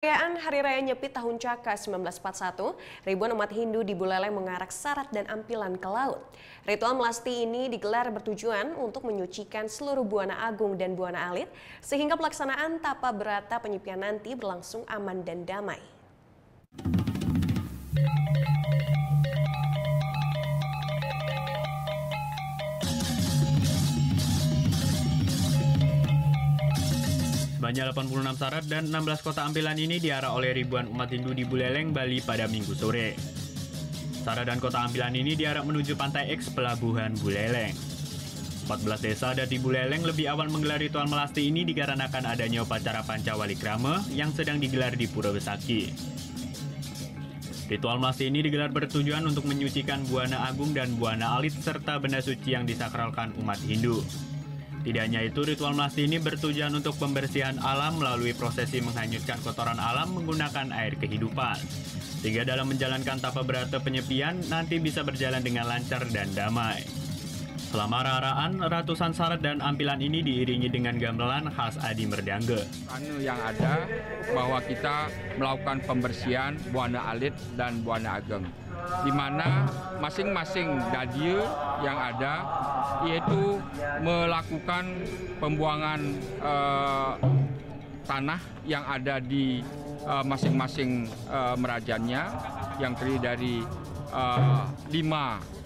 Perayaan Hari Raya Nyepi Tahun Caka 1941, ribuan umat Hindu di Buleleng mengarak sarat dan ampilan ke laut. Ritual melasti ini digelar bertujuan untuk menyucikan seluruh buana agung dan buana alit, sehingga pelaksanaan tapa berata penyepian nanti berlangsung aman dan damai. Sebanyak 86 sarat dan 16 kota ampilan ini diarak oleh ribuan umat Hindu di Buleleng, Bali pada Minggu sore. Sarat dan kota ampilan ini diarak menuju Pantai X Pelabuhan Buleleng. 14 desa ada di Buleleng lebih awal menggelar ritual melasti ini dikarenakan adanya upacara Pancawalikrama yang sedang digelar di Pura Besaki. Ritual melasti ini digelar bertujuan untuk menyucikan buana agung dan buana alit serta benda suci yang disakralkan umat Hindu. Tidak hanya itu, ritual melasti ini bertujuan untuk pembersihan alam melalui prosesi menghanyutkan kotoran alam menggunakan air kehidupan. Sehingga dalam menjalankan tapa berata penyepian nanti bisa berjalan dengan lancar dan damai. Selama raraan, ratusan sarat dan ampilan ini diiringi dengan gamelan khas Adi Merdangge. Yang ada bahwa kita melakukan pembersihan buana alit dan buana ageng, di mana masing-masing dadio yang ada yaitu melakukan pembuangan tanah yang ada di masing-masing merajannya yang terdiri dari 5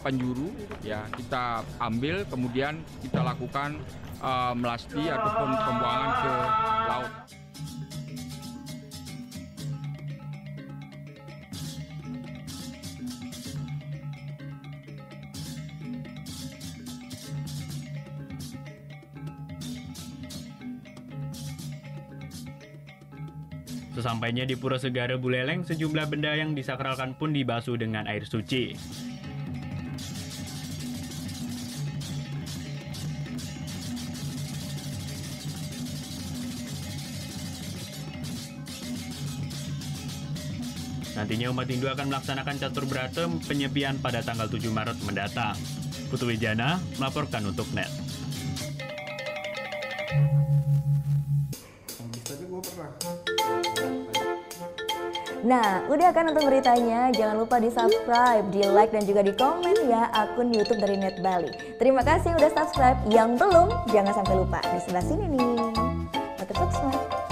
penjuru, ya kita ambil kemudian kita lakukan melasti ataupun pembuangan ke laut. Sesampainya di Pura Segara Buleleng, sejumlah benda yang disakralkan pun dibasuh dengan air suci. Nantinya umat Hindu akan melaksanakan catur berata penyepian pada tanggal 7 Maret mendatang. Putu Wijana melaporkan untuk NET. Nah, udah kan untuk beritanya? Jangan lupa di-subscribe, di-like, dan juga di-komen ya akun YouTube dari Net Bali. Terima kasih udah subscribe. Yang belum, jangan sampai lupa. Di sebelah sini nih. Oke, subscribe.